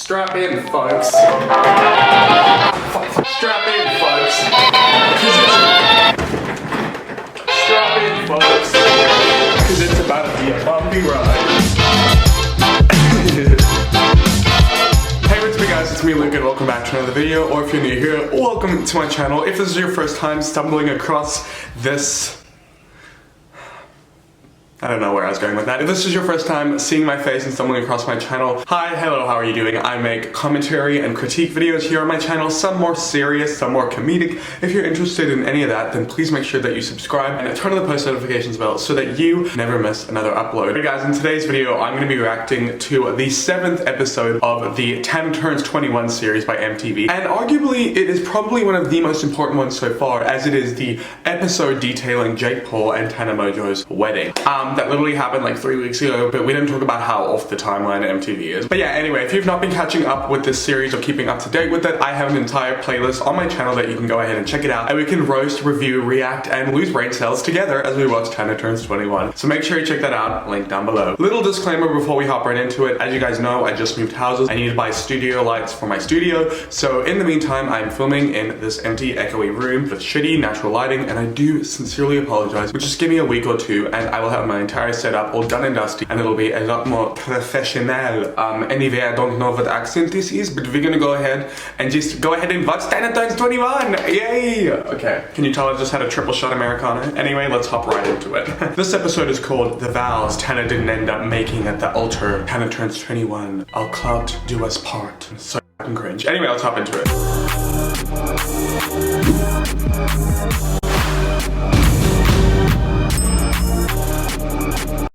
Strap in, folks. Strap in, folks. Strap in, folks. Because it's about to be a bumpy ride. Hey, what's up guys, it's me Luke and welcome back to another video, or if you're new here, welcome to my channel. If this is your first time stumbling across this, I don't know where I was going with that. If this is your first time seeing my face and stumbling across my channel, hi, hello, how are you doing? I make commentary and critique videos here on my channel, some more serious, some more comedic. If you're interested in any of that, then please make sure that you subscribe and turn on the post notifications bell so that you never miss another upload. Hey guys, in today's video, I'm going to be reacting to the 7th episode of the Tana Turns 21 series by MTV. And arguably, it is probably one of the most important ones so far, as it is the episode detailing Jake Paul and Tana Mongeau's wedding. That literally happened like 3 weeks ago, but we didn't talk about how off the timeline MTV is. But yeah, anyway, if you've not been catching up with this series or keeping up to date with it, I have an entire playlist on my channel that you can go ahead and check it out, and we can roast, review, react, and lose brain cells together as we watch Tana Turns 21. So make sure you check that out, link down below. Little disclaimer before we hop right into it. As you guys know, I just moved houses. I need to buy studio lights for my studio, so in the meantime, I'm filming in this empty, echoey room with shitty natural lighting, and I do sincerely apologize, but just give me a week or two and I will have my entire setup all done and dusty, and it'll be a lot more professional. Anyway, I don't know what accent this is, but we're gonna go ahead and just go ahead and watch Tana Turns 21. Yay! Okay, can you tell I just had a triple shot Americano? Anyway, let's hop right into it. This episode is called The Vows Tana didn't end up making at the altar. Tana Turns 21. Our clout do us part. So fucking cringe. Anyway, let's hop into it.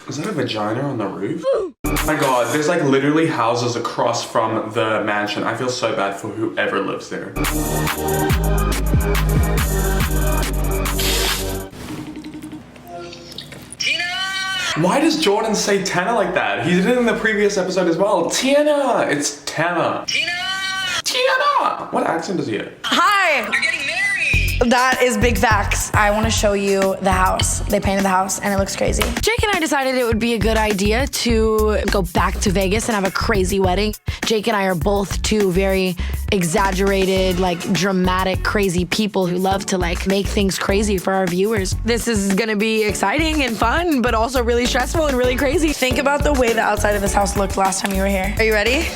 Is that a vagina on the roof? Oh my god, there's like literally houses across from the mansion. I feel so bad for whoever lives there. Tina! Why does Jordan say Tana like that? He did it in the previous episode as well. Tina! It's Tana. Tina! Tina! What accent does he have? Hi! You're getting married! That is big facts. I want to show you the house. They painted the house and it looks crazy. Jake and I decided it would be a good idea to go back to Vegas and have a crazy wedding. Jake and I are both two very exaggerated, like dramatic, crazy people who love to like make things crazy for our viewers. This is gonna be exciting and fun, but also really stressful and really crazy. Think about the way the outside of this house looked last time you were here. Are you ready?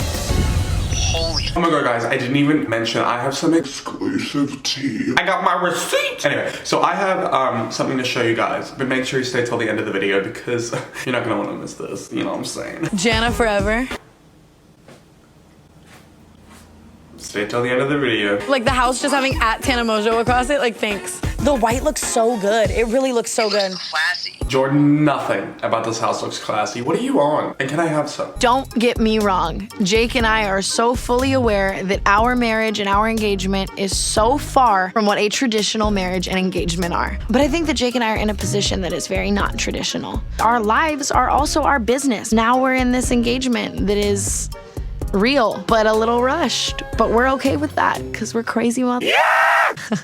Oh my god, guys, I didn't even mention I have some exclusive tea. I got my receipt! Anyway, so I have something to show you guys, but make sure you stay till the end of the video because you're not gonna want to miss this, you know what I'm saying? Jana forever. Stay till the end of the video. Like the house just having at Tana Mongeau across it, like thanks. The white looks so good. It really looks so good. Classy. Jordan, nothing about this house looks classy. What are you on? And can I have some? Don't get me wrong. Jake and I are so fully aware that our marriage and our engagement is so far from what a traditional marriage and engagement are. But I think that Jake and I are in a position that is very not traditional. Our lives are also our business. Now we're in this engagement that is real, but a little rushed. But we're okay with that because we're crazy mother. Yeah!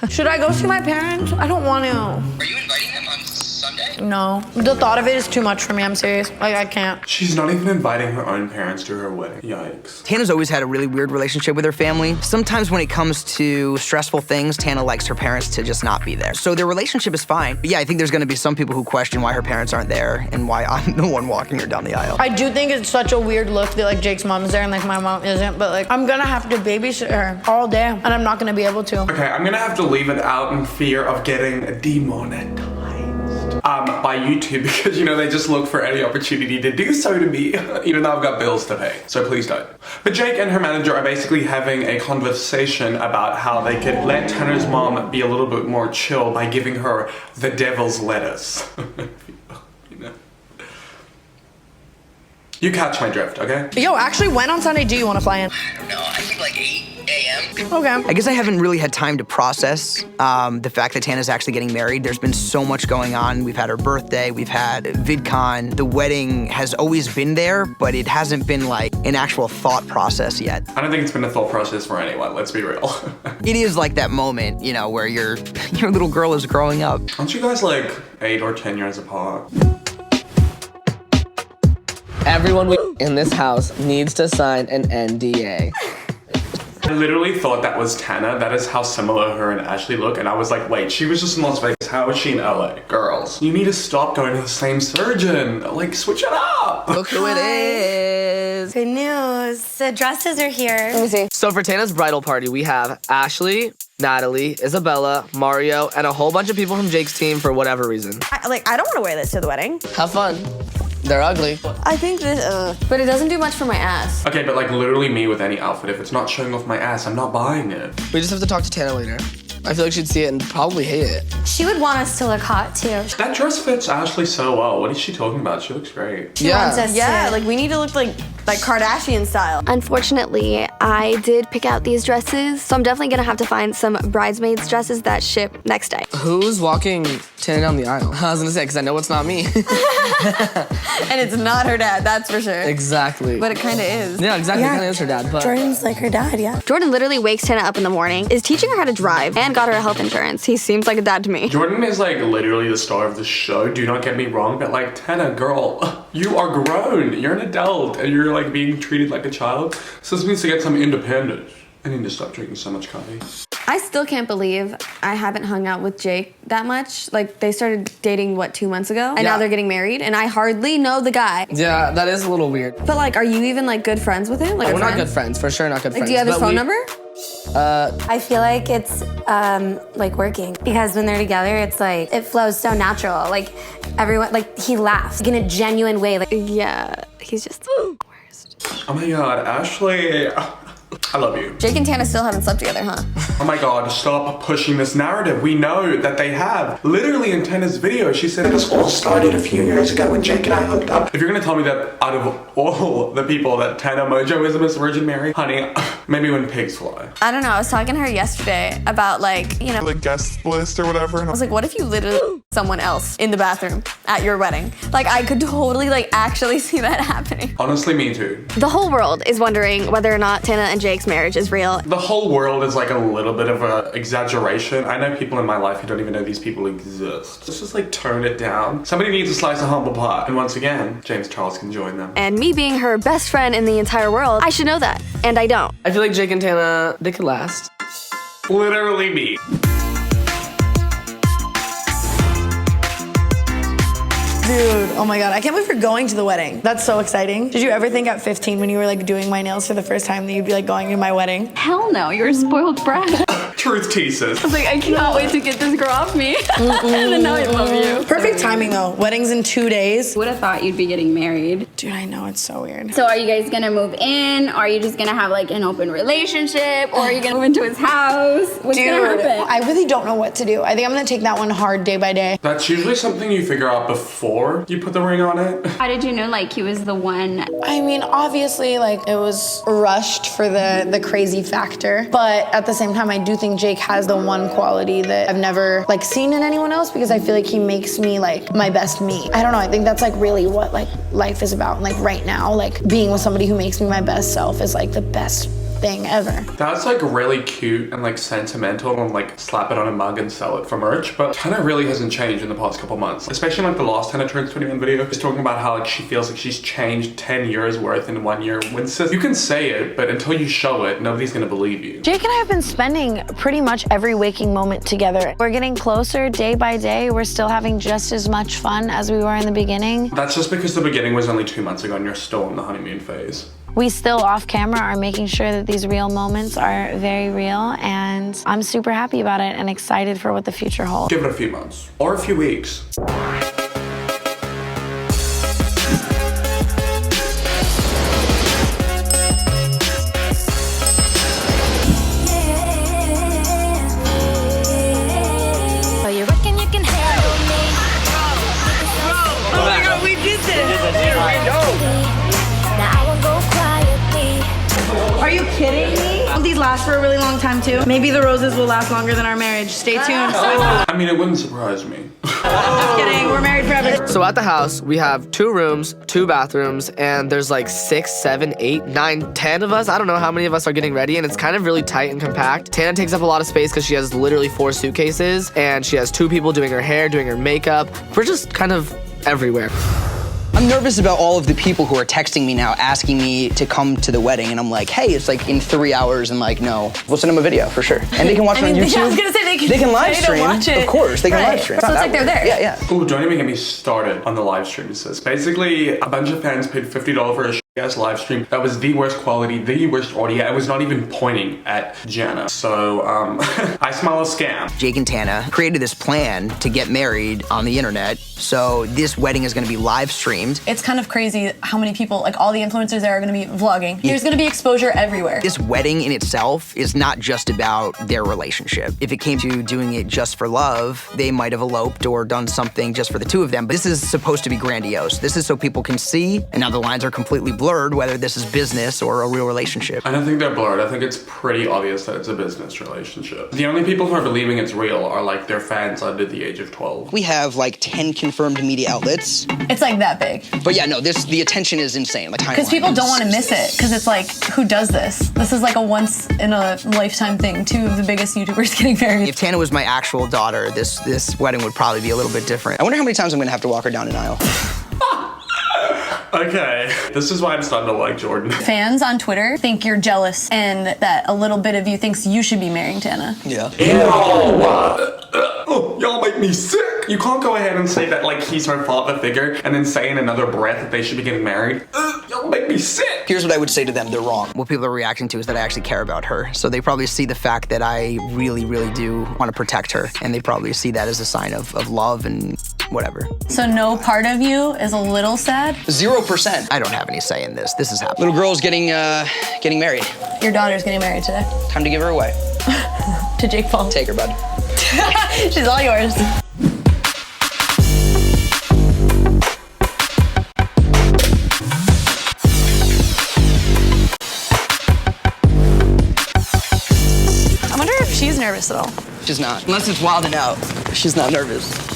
Should I go see my parents? I don't want to. Are you inviting them on Sunday? No. The thought of it is too much for me. I'm serious. Like, I can't. She's not even inviting her own parents to her wedding. Yikes. Tana's always had a really weird relationship with her family. Sometimes when it comes to stressful things, Tana likes her parents to just not be there. So their relationship is fine. But yeah, I think there's gonna be some people who question why her parents aren't there and why I'm the one walking her down the aisle. I do think it's such a weird look that like Jake's mom's there and like my mom isn't, but like I'm gonna have to babysit her all day and I'm not gonna be able to. Okay, I'm gonna have to leave it out in fear of getting demonetized by YouTube because, you know, they just look for any opportunity to do so to me, even though I've got bills to pay. So please don't. But Jake and her manager are basically having a conversation about how they could let Tana's mom be a little bit more chill by giving her the devil's lettuce. You know. You catch my drift, okay? Yo, actually, when on Sunday do you want to fly in? I don't know. I think like 8 a.m. Okay. I guess I haven't really had time to process the fact that Tana's actually getting married. There's been so much going on. We've had her birthday, we've had VidCon. The wedding has always been there, but it hasn't been like an actual thought process yet. I don't think it's been a thought process for anyone, let's be real. It is like that moment, you know, where your little girl is growing up. Aren't you guys like 8 or 10 years apart? Everyone in this house needs to sign an NDA. I literally thought that was Tana. That is how similar her and Ashley look. And I was like, wait, she was just in Las Vegas. How is she in LA? Girls, you need to stop going to the same surgeon. Like, switch it up. Look who it is. Good news. The dresses are here. Let me see. So for Tana's bridal party, we have Ashley, Natalie, Isabella, Mario, and a whole bunch of people from Jake's team for whatever reason. I don't want to wear this to the wedding. Have fun. They're ugly. I think this, But it doesn't do much for my ass. Okay, but like literally me with any outfit, if it's not showing off my ass, I'm not buying it. We just have to talk to Tana later. I feel like she'd see it and probably hate it. she would want us to look hot too. That dress fits Ashley so well. What is she talking about? She looks great. She wants us Yeah, to. like we need to look like Kardashian style. Unfortunately, I did pick out these dresses, so I'm definitely gonna have to find some bridesmaids dresses that ship next day. Who's walking Tana down the aisle? I was gonna say, because I know it's not me. And it's not her dad, that's for sure. Exactly. But it kind of is. Yeah, exactly. Kind of is her dad, but Jordan's like her dad, yeah. Jordan literally wakes Tana up in the morning, is teaching her how to drive, and got her health insurance. He seems like a dad to me. Jordan is like literally the star of the show. Do not get me wrong, but like Tana, girl, you are grown. You're an adult, and you're like being treated like a child. So this means to get some independence. I need to stop drinking so much coffee. I still can't believe I haven't hung out with Jake that much. Like, they started dating, what, 2 months ago? And now they're getting married, and I hardly know the guy. yeah, that is a little weird. But, like, are you even, like, good friends with him? Like, We're not friends? good friends, for sure not good Like, friends. do you have his but phone we- number? I feel like it's like working because when they're together, it's like it flows so natural. Like everyone, like he laughs like, in a genuine way. Like Yeah, he's just the worst. Oh my god, Ashley. I love you. Jake and Tana still haven't slept together, huh? Oh my god, stop pushing this narrative. We know that they have. Literally in Tana's video, she said this all started a few years ago when Jake and I hooked up. If you're gonna tell me that out of all the people that Tana Mongeau is the Miss Virgin Mary, honey, maybe when pigs fly. I don't know. I was talking to her yesterday about, like, you know, the guest list or whatever. And I was like, what if you literally someone else in the bathroom at your wedding? Like, I could totally, like, actually see that happening. Honestly, me too. The whole world is wondering whether or not Tana and Jake's marriage is real. The whole world is like a little bit of an exaggeration. I know people in my life who don't even know these people exist. Let's just like tone it down. Somebody needs a slice of humble pie. And once again, James Charles can join them. And me being her best friend in the entire world, I should know that. And I don't. I feel like Jake and Tana, they could last. Literally me. Dude, oh my god, I can't believe you're going to the wedding. That's so exciting. Did you ever think at 15 when you were like doing my nails for the first time that you'd be like going to my wedding? Hell no, you're a spoiled brat. Truth teases. I was like, I cannot wait to get this girl off me. And then now I love you. Perfect timing though. Wedding's in 2 days. Would have thought you'd be getting married. Dude, I know, it's so weird. So are you guys gonna move in? Are you just gonna have like an open relationship? Or are you gonna move into his house? What's gonna happen? I really don't know what to do. I think I'm gonna take that one hard day by day. That's usually something you figure out before you put the ring on it. How did you know like he was the one? I mean, obviously, like, it was rushed for the crazy factor. But at the same time, I do think Jake has the one quality that I've never, like, seen in anyone else because I feel like he makes me, like, my best me. I don't know, I think that's, like, really what, like, life is about. And, like, right now, like, being with somebody who makes me my best self is, like, the best thing ever. That's like really cute and like sentimental and like slap it on a mug and sell it for merch. But Tana really hasn't changed in the past couple months. Especially like the last Tana Turns 21 video. She's talking about how like she feels like she's changed 10 years worth in 1 year. When sis, you can say it, but until you show it, nobody's gonna believe you. Jake and I have been spending pretty much every waking moment together. We're getting closer day by day. We're still having just as much fun as we were in the beginning. That's just because the beginning was only 2 months ago and you're still in the honeymoon phase. We still off camera are making sure that these real moments are very real, and I'm super happy about it and excited for what the future holds. Give it a few months or a few weeks. Are you kidding me? These last for a really long time too. Maybe the roses will last longer than our marriage. Stay tuned. I mean, it wouldn't surprise me. Just kidding. We're married forever. So at the house, we have 2 rooms, 2 bathrooms, and there's like 6, 7, 8, 9, 10 of us. I don't know how many of us are getting ready, and it's kind of really tight and compact. Tana takes up a lot of space because she has literally 4 suitcases, and she has 2 people doing her hair, doing her makeup. We're just kind of everywhere. I'm I'm nervous about all of the people who are texting me now asking me to come to the wedding, and I'm like, hey, it's like in 3 hours, and like, no. We'll send them a video for sure. And they can watch it on YouTube. I was gonna say they can live stream. Watch it. Of course, they can live stream. So it's like they're there. Yeah, yeah. Ooh, don't even get me started on the live stream, sis. Basically, a bunch of fans paid $50 for a shitty-ass live stream that was the worst quality, the worst audio. I was not even pointing at Jenna. So, I smell a scam. Jake and Tana created this plan to get married on the internet. So this wedding is gonna be live streamed. It's kind of crazy how many people, like all the influencers there are gonna be vlogging. There's gonna be exposure everywhere. This wedding in itself is not just about their relationship. If it came to doing it just for love, they might have eloped or done something just for the two of them. But this is supposed to be grandiose. This is so people can see, and now the lines are completely blurred whether this is business or a real relationship. I don't think they're blurred. I think it's pretty obvious that it's a business relationship. The only people who are believing it's real are like their fans under the age of 12. We have like 10 confirmed media outlets. It's like that big. But yeah, no, the attention is insane. Like, because people don't want to miss it, because it's like, who does this? This is like a once in a lifetime thing. Two of the biggest YouTubers getting married. If Tana was my actual daughter, this wedding would probably be a little bit different. I wonder how many times I'm gonna have to walk her down an aisle. Okay, this is why I'm starting to like Jordan. Fans on Twitter think you're jealous and that a little bit of you thinks you should be marrying Tana. Yeah. Oh, y'all make me sick. You can't go ahead and say that like he's her father figure and then say in another breath that they should be getting married. Y'all make me sick. Here's what I would say to them, they're wrong. What people are reacting to is that I actually care about her. So they probably see the fact that I really, really do want to protect her. And they probably see that as a sign of love and whatever. So no part of you is a little sad? 0%. I don't have any say in this. This is happening. Little girl's getting married. Your daughter's getting married today. Time to give her away. To Jake Paul. Take her, bud. She's all yours. I wonder if she's nervous at all. She's not. Unless it's wilding out. She's not nervous.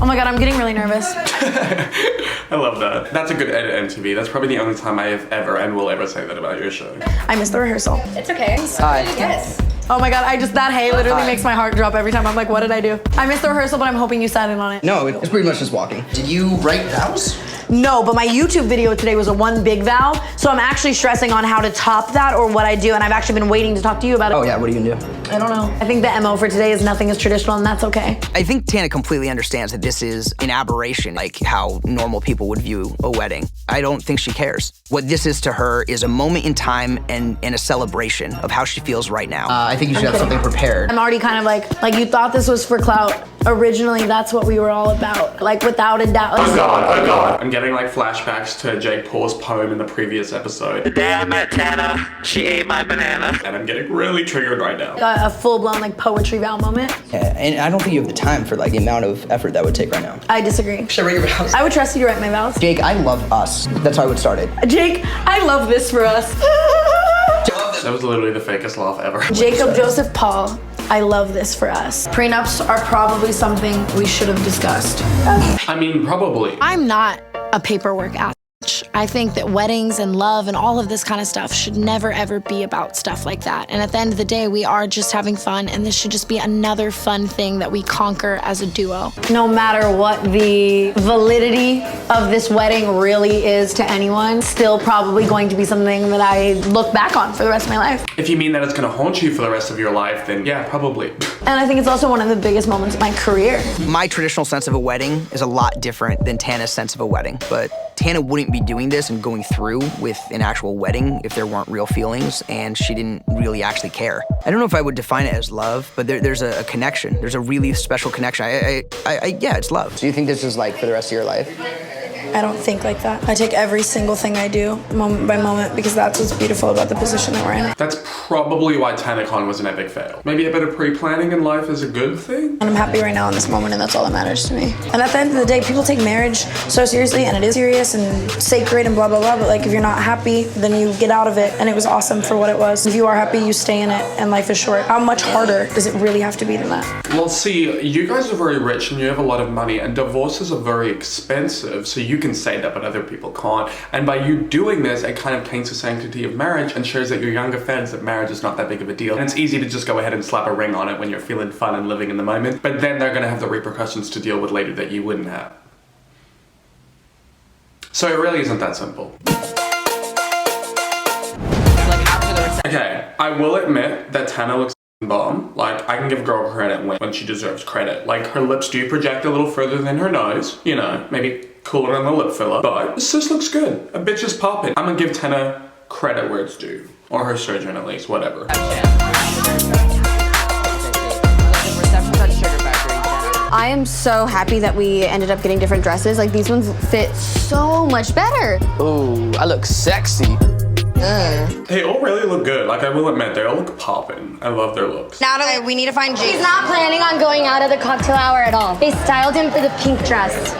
Oh my God, I'm getting really nervous. I love that. That's a good edit, MTV. That's probably the only time I have ever and will ever say that about your show. I missed the rehearsal. It's okay. Hi. Yes. Oh my God, that hey literally Hi. makes my heart drop every time. I'm like, what did I do? I missed the rehearsal, but I'm hoping you sat in on it. No, it's pretty much just walking. Did you write vows? No, but my YouTube video today was a one big vow, so I'm actually stressing on how to top that or what I do, and I've actually been waiting to talk to you about it. Oh yeah, what are you gonna do? I don't know. I think the MO for today is nothing is traditional, and that's okay. I think Tana completely understands that this is an aberration, like how normal people would view a wedding. I don't think she cares. What this is to her is a moment in time and a celebration of how she feels right now. I think you should have something prepared. I'm already kind of like you thought this was for clout. Originally, that's what we were all about. Like, without a doubt. Oh God. I'm getting like flashbacks to Jake Paul's poem in the previous episode. The day I met Tana, she ate my banana. And I'm getting really triggered right now. A full-blown like poetry vow moment. Yeah, and I don't think you have the time for like the amount of effort that would take right now. I disagree. Should I write your vows? I would trust you to write my vows. Jake, I love us. That's how I would start it. Jake, I love this for us. That was literally the fakest laugh ever. Jacob Joseph Paul, I love this for us. Prenups are probably something we should have discussed. I mean, probably. I'm not a paperwork ass. I think that weddings and love and all of this kind of stuff should never ever be about stuff like that. And at the end of the day, we are just having fun, and this should just be another fun thing that we conquer as a duo. No matter what the validity of this wedding really is to anyone, still probably going to be something that I look back on for the rest of my life. If you mean that it's gonna haunt you for the rest of your life, then yeah, probably. And I think it's also one of the biggest moments of my career. My traditional sense of a wedding is a lot different than Tana's sense of a wedding, but Tana wouldn't be doing this and going through with an actual wedding if there weren't real feelings and she didn't really actually care. I don't know if I would define it as love, but there's a connection. There's a really special connection. Yeah, it's love. Do you think this is like for the rest of your life? I don't think like that. I take every single thing I do moment by moment because that's what's beautiful about the position that we're in. That's probably why TanaCon was an epic fail. Maybe a bit of pre-planning in life is a good thing. And I'm happy right now in this moment, and that's all that matters to me. And at the end of the day, people take marriage so seriously, and it is serious and sacred and blah, blah, blah, but like if you're not happy, then you get out of it, and it was awesome for what it was. If you are happy, you stay in it, and life is short. How much harder does it really have to be than that? Well, see, you guys are very rich and you have a lot of money, and divorces are very expensive, so you can say that, but other people can't. And by you doing this, it kind of taints the sanctity of marriage and shows that your younger fans that marriage is not that big of a deal. And it's easy to just go ahead and slap a ring on it when you're feeling fun and living in the moment, but then they're gonna have the repercussions to deal with later that you wouldn't have. So it really isn't that simple. Okay, I will admit that Tana looks bomb. Like, I can give a girl credit when she deserves credit. Like, her lips do project a little further than her nose. You know, maybe cooler than the lip filler. But this just looks good. A bitch is popping. I'm gonna give Tana credit where it's due. Or her surgeon at least, whatever. I am so happy that we ended up getting different dresses. Like, these ones fit so much better. Ooh, I look sexy. They all really look good. Like, I will admit, they all look poppin'. I love their looks. Natalie, we need to find Jake. He's not planning on going out at the cocktail hour at all. They styled him for the pink dress.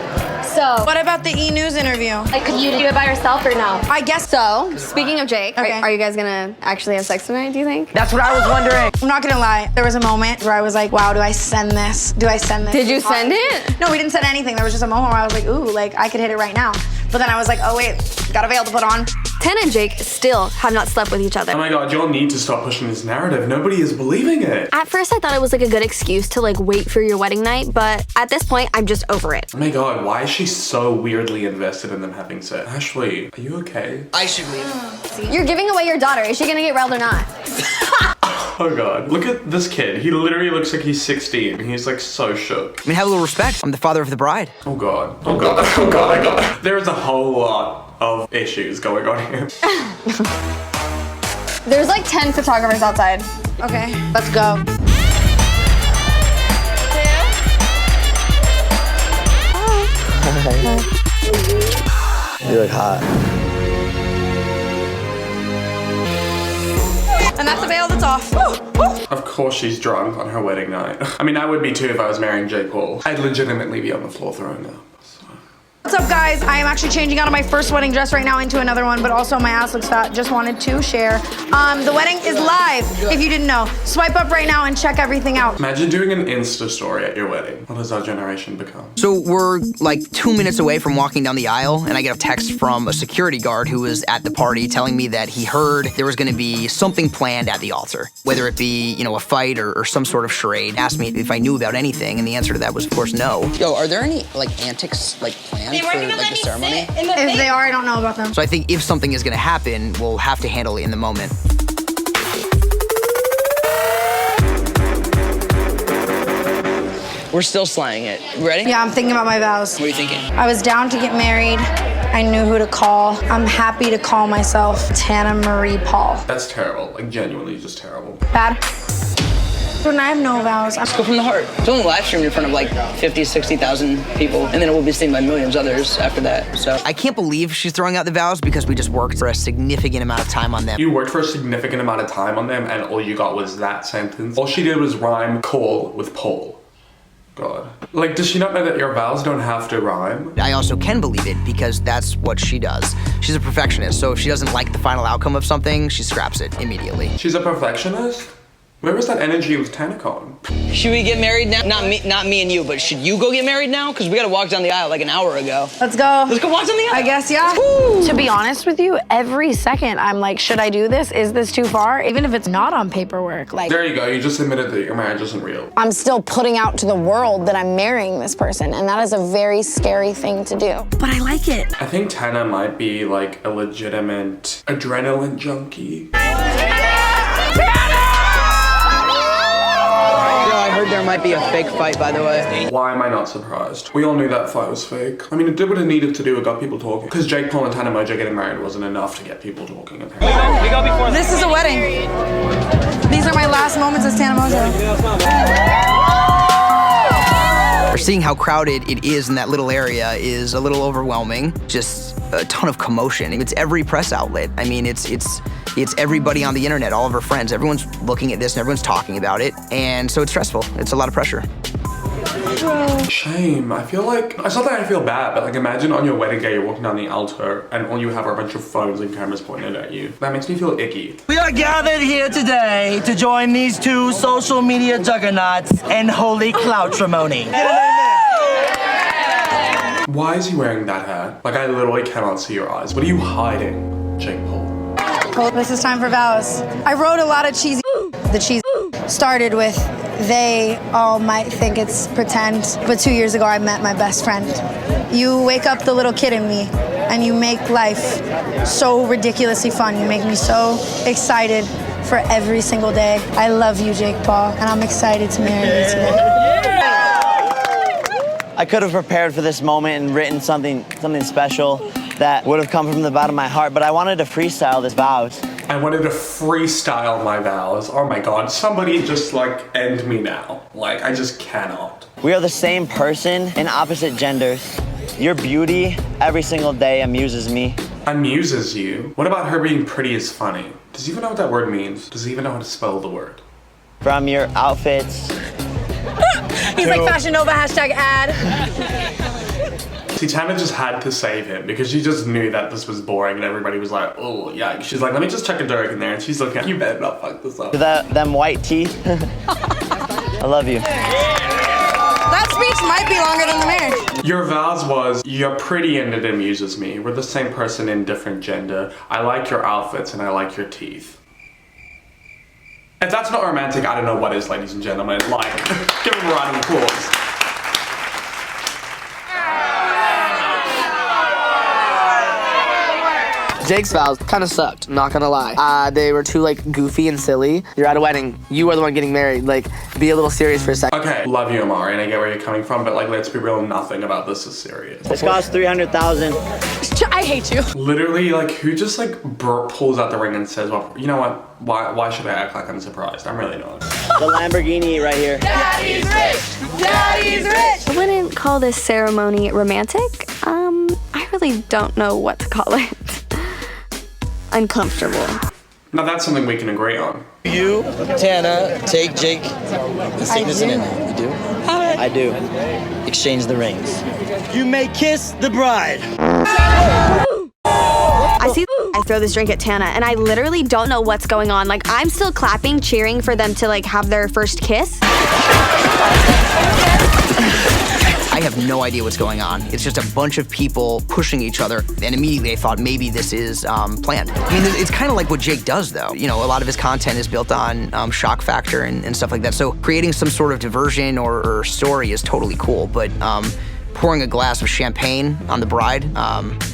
So, What about the E! News interview? like, could you do it by yourself or no? I guess So, speaking of Jake, Okay. are you guys gonna actually have sex tonight, do you think? That's what I was wondering. I'm not gonna lie. There was a moment where I was like, wow, do I send this? Do I send this? Did you send it? No, we didn't send anything. There was just a moment where I was like, ooh, like I could hit it right now. But then I was like, oh wait, got a veil to put on. Tana and Jake still have not slept with each other. Oh my god, y'all need to stop pushing this narrative. Nobody is believing it. At first, I thought it was like a good excuse to like wait for your wedding night, but at this point, I'm just over it. Oh my god, why is she so weirdly invested in them having sex? Ashley, are you okay? I should leave. You're giving away your daughter. Is she gonna get railed or not? Oh god, look at this kid. He literally looks like he's 16. He's like so shook. I mean, have a little respect. I'm the father of the bride. Oh god, oh god, oh god, oh god. There's a whole lot of issues going on here. There's like 10 photographers outside. Okay, let's go. You look hot. And that's the veil that's off. Of course she's drunk on her wedding night. I mean, I would be too if I was marrying J. Paul. I'd legitimately be on the floor throwing up. What's up, guys? I am actually changing out of my first wedding dress right now into another one, but also my ass looks fat. Just wanted to share. The wedding is live, if you didn't know. Swipe up right now and check everything out. Imagine doing an Insta story at your wedding. What has our generation become? So we're like 2 minutes away from walking down the aisle, and I get a text from a security guard who was at the party telling me that he heard there was gonna be something planned at the altar. Whether it be, you know, a fight or some sort of charade. Asked me if I knew about anything, and the answer to that was, of course, no. Yo, are there any like antics like planned for like the ceremony? If they are, I don't know about them. So I think if something is gonna happen, we'll have to handle it in the moment. We're still slaying it. Ready? Yeah, I'm thinking about my vows. What are you thinking? I was down to get married. I knew who to call. I'm happy to call myself Tana Marie Paul. That's terrible. Like, genuinely just terrible. Bad? And I have no vows. Let's go from the heart. It's only live streamed in front of like 50, 60,000 people, and then it will be seen by millions others after that, so. I can't believe she's throwing out the vows because we just worked for a significant amount of time on them. You worked for a significant amount of time on them and all you got was that sentence. All she did was rhyme call with pole. God. Like, does she not know that your vows don't have to rhyme? I also can believe it because that's what she does. She's a perfectionist, so if she doesn't like the final outcome of something, she scraps it immediately. She's a perfectionist? Where was that energy with TanaCon? Should we get married now? Not me and you, but should you go get married now? Because we gotta walk down the aisle like an hour ago. Let's go. Let's go walk down the aisle. I guess, yeah. Woo. To be honest with you, every second I'm like, should I do this? Is this too far? Even if it's not on paperwork. Like, There you go, you just admitted that your marriage isn't real. I'm still putting out to the world that I'm marrying this person, and that is a very scary thing to do. But I like it. I think Tana might be like a legitimate adrenaline junkie. I heard there might be a fake fight, by the way. Why am I not surprised? We all knew that fight was fake. I mean, it did what it needed to do, it got people talking. Because Jake Paul and Tana Mongeau getting married wasn't enough to get people talking, apparently. This is a wedding. These are my last moments as Tana Mongeau. Seeing how crowded it is in that little area is a little overwhelming. Just a ton of commotion. It's every press outlet. I mean, it's everybody on the internet, all of our friends. Everyone's looking at this and everyone's talking about it. And so it's stressful. It's a lot of pressure. Shame. I feel like, it's not that I feel bad, but like imagine on your wedding day you're walking down the altar and all you have are a bunch of phones and cameras pointed at you. That makes me feel icky. We are gathered here today to join these two social media juggernauts in holy cloutrimony. Why is he wearing that hat? Like, I literally cannot see your eyes. What are you hiding, Jake Paul? Well, this is time for vows. I wrote a lot of cheesy. The cheese started with, they all might think it's pretend, but 2 years ago I met my best friend. You wake up the little kid in me. and you make life so ridiculously fun. You make me so excited for every single day. I love you, Jake Paul, and I'm excited to marry you today. I could have prepared for this moment and written something special that would have come from the bottom of my heart, but I wanted to freestyle this vows. I wanted to freestyle my vows. Oh my God, somebody just like end me now. Like, I just cannot. We are the same person in opposite genders. Your beauty every single day amuses me. Amuses you? What about her being pretty is funny? Does he even know what that word means? Does he even know how to spell the word? From your outfits. He's like Fashion Nova #ad. See, Tana just had to save him because she just knew that this was boring and everybody was like, oh, yeah. She's like, let me just check a joke in there. And she's looking, you better not fuck this up. Them white teeth. I love you. That speech might be longer than the marriage. Your vows was, you're pretty and it amuses me. We're the same person in different gender. I like your outfits and I like your teeth. If that's not romantic, I don't know what is, ladies and gentlemen. Like, give him a round of applause. Jake's vows kind of sucked, not gonna lie. They were too like goofy and silly. You're at a wedding, you are the one getting married. Like, be a little serious for a second. Okay, love you, Amari, and I get where you're coming from, but like, let's be real, nothing about this is serious. This costs $300,000. I hate you. Literally, like, who just like pulls out the ring and says, well, you know what? Why should I act like I'm surprised? I'm really not. The Lamborghini right here. Daddy's rich! Daddy's rich! I wouldn't call this ceremony romantic. I really don't know what to call it. Uncomfortable. Now that's something we can agree on. You, Tana, take Jake and stick this in. You do? I do. Exchange the rings. You may kiss the bride. I see I throw this drink at Tana, and I literally don't know what's going on. Like, I'm still clapping, cheering for them to like have their first kiss. I have no idea what's going on. It's just a bunch of people pushing each other, and immediately I thought maybe this is planned. I mean, it's kind of like what Jake does, though. You know, a lot of his content is built on shock factor and stuff like that. So creating some sort of diversion or story is totally cool, but pouring a glass of champagne on the bride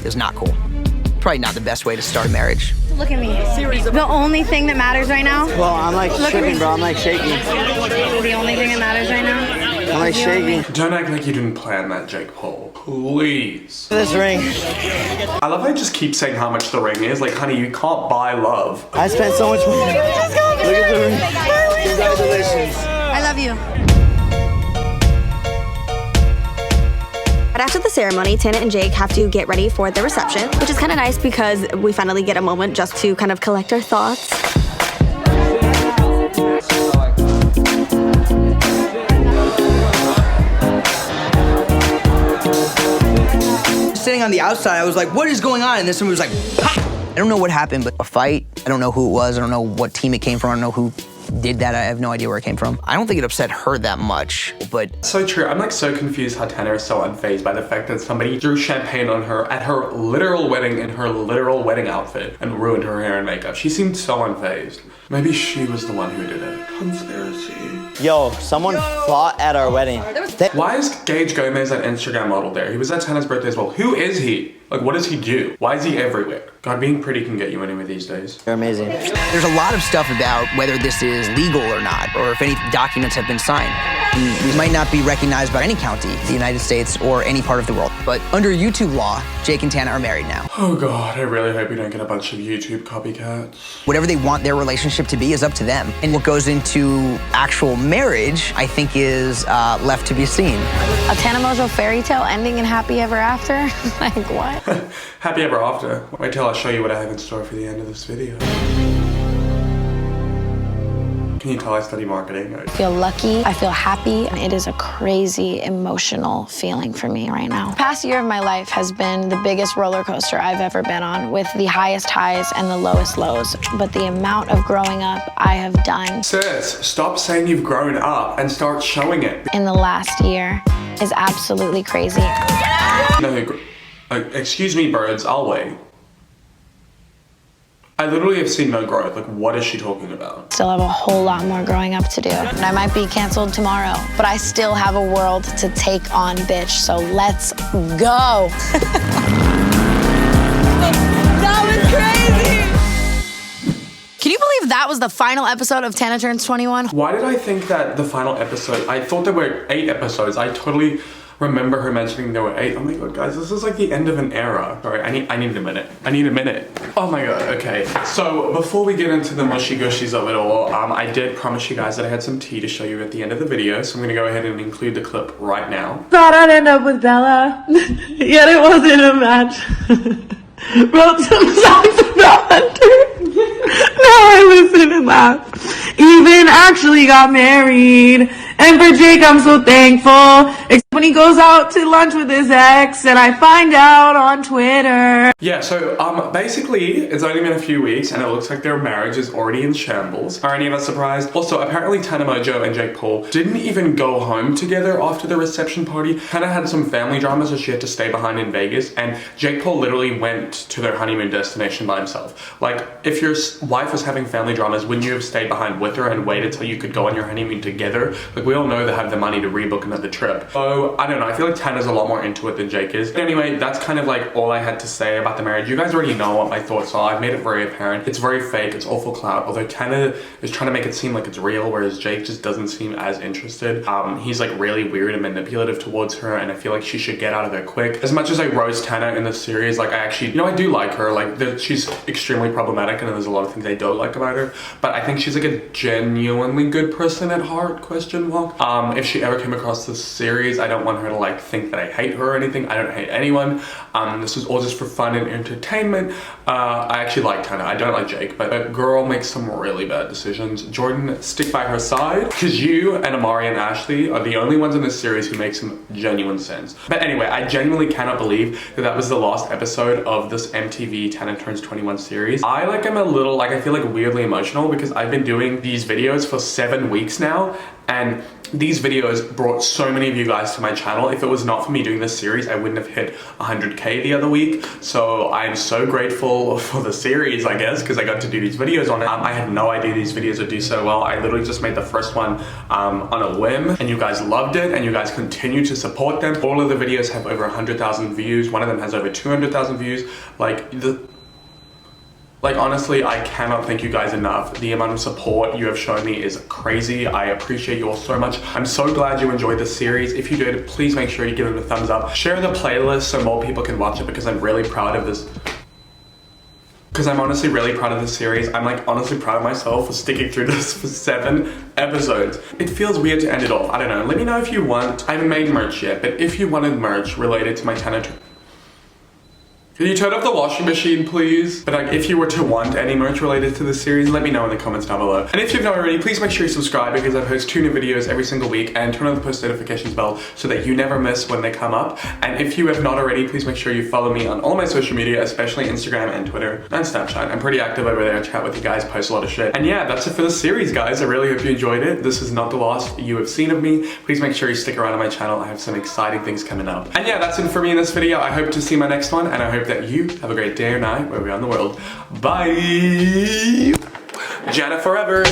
is not cool. Probably not the best way to start a marriage. Look at me. The only thing that matters right now? Well, I'm like tripping, bro. I'm like shaking. The only thing that matters right now? I'm like shaking. Don't act like you didn't plan that, Jake Paul. Please. This ring. I love how I just keep saying how much the ring is. Like, honey, you can't buy love. I spent so much money. Look at the ring. Congratulations. I love you. Right after the ceremony, Tana and Jake have to get ready for the reception, which is kind of nice because we finally get a moment just to kind of collect our thoughts. Sitting on the outside, I was like, what is going on? And then somebody was like, pop! I don't know what happened, but a fight. I don't know who it was. I don't know what team it came from. I don't know who did that. I have no idea where it came from. I don't think it upset her that much, but... So true. I'm like so confused how Tana is so unfazed by the fact that somebody drew champagne on her at her literal wedding in her literal wedding outfit and ruined her hair and makeup. She seemed so unfazed. Maybe she was the one who did it. Conspiracy. Yo, someone fought at our wedding. Why is Gage Gomez an Instagram model there? He was at Tana's birthday as well. Who is he? Like, what does he do? Why is he everywhere? God, being pretty can get you anywhere these days. You're amazing. There's a lot of stuff about whether this is legal or not, or if any documents have been signed. And we might not be recognized by any county, the United States, or any part of the world. But under YouTube law, Jake and Tana are married now. Oh God, I really hope you don't get a bunch of YouTube copycats. Whatever they want their relationship to be is up to them. And what goes into actual marriage, I think, is left to be seen. A Tana Mongeau fairy tale ending in happy ever after? Like, what? Happy ever after. Wait till I show you what I have in store for the end of this video. Can you tell I study marketing? I feel lucky, I feel happy. It is a crazy emotional feeling for me right now. The past year of my life has been the biggest roller coaster I've ever been on, with the highest highs and the lowest lows. But the amount of growing up I have done. Sis, stop saying you've grown up and start showing it. In the last year is absolutely crazy. No, excuse me, birds, I'll wait. I literally have seen no growth. Like, what is she talking about? Still have a whole lot more growing up to do. And I might be canceled tomorrow, but I still have a world to take on, bitch. So let's go. was crazy. Can you believe that was the final episode of Tana Turns 21? Why did I think that the final episode, I thought there were 8 episodes. I totally remember her mentioning there were 8. Oh my god, guys, this is like the end of an era. Sorry, I need a minute. Oh my god, okay. So before we get into the mushy gushies of it all, I did promise you guys that I had some tea to show you at the end of the video, so I'm gonna go ahead and include the clip right now. Thought I'd end up with Bella, yet it wasn't a match. Wrote some songs about Hunter. Now I listen and laugh. Even actually got married. And for Jake, I'm so thankful. Except when he goes out to lunch with his ex and I find out on Twitter. Yeah, so basically, it's only been a few weeks and it looks like their marriage is already in shambles. Are any of us surprised? Also, apparently Tana Mongeau and Jake Paul didn't even go home together after the reception party. Tana had some family drama, so she had to stay behind in Vegas, and Jake Paul literally went to their honeymoon destination by himself. Like, if your wife was having family dramas, wouldn't you have stayed behind with her and waited till you could go on your honeymoon together? Like, we all know they have the money to rebook another trip. So, I don't know, I feel like Tana's a lot more into it than Jake is. But anyway, that's kind of like all I had to say about the marriage. You guys already know what my thoughts are. I've made it very apparent. It's very fake, it's all for clout, although Tana is trying to make it seem like it's real, whereas Jake just doesn't seem as interested. He's like really weird and manipulative towards her, and I feel like she should get out of there quick. As much as I roast Tana in this series, like I actually, I do like her. Like, she's extremely problematic and there's a lot of things I don't like about her, but I think she's like a genuinely good person at heart, question mark. If she ever came across this series, I don't want her to like think that I hate her or anything. I don't hate anyone. This is all just for fun and entertainment. I actually like Tana. I don't like Jake, but that girl makes some really bad decisions. Jordan, stick by her side, because you and Amari and Ashley are the only ones in this series who make some genuine sense. But anyway, I genuinely cannot believe that that was the last episode of this MTV Tana Turns 21 series. I like am a little, like I feel like weirdly emotional because I've been doing these videos for 7 weeks now, and these videos brought so many of you guys to my channel. If it was not for me doing this series, I wouldn't have hit 100K the other week. So I'm so grateful for the series, I guess, because I got to do these videos on it. I had no idea these videos would do so well. I literally just made the first one on a whim, and you guys loved it, and you guys continue to support them. All of the videos have over 100,000 views. One of them has over 200,000 views. Like, honestly, I cannot thank you guys enough. The amount of support you have shown me is crazy. I appreciate you all so much. I'm so glad you enjoyed this series. If you did, please make sure you give it a thumbs up. Share the playlist so more people can watch it, because I'm really proud of this. Because I'm honestly really proud of this series. I'm like honestly proud of myself for sticking through this for 7 episodes. It feels weird to end it off. I don't know. Let me know if you want. I haven't made merch yet, but if you wanted merch related to my Tana Turns. Can you turn off the washing machine, please? But like, if you were to want any merch related to this series, let me know in the comments down below. And if you've not already, please make sure you subscribe, because I post 2 new videos every single week, and turn on the post notifications bell so that you never miss when they come up. And if you have not already, please make sure you follow me on all my social media, especially Instagram and Twitter and Snapchat. I'm pretty active over there. I chat with you guys, post a lot of shit. And yeah, that's it for this series, guys. I really hope you enjoyed it. This is not the last you have seen of me. Please make sure you stick around on my channel. I have some exciting things coming up. And yeah, that's it for me in this video. I hope to see my next one, and I hope that you have a great day or night wherever you're in the world. Bye! Jana forever!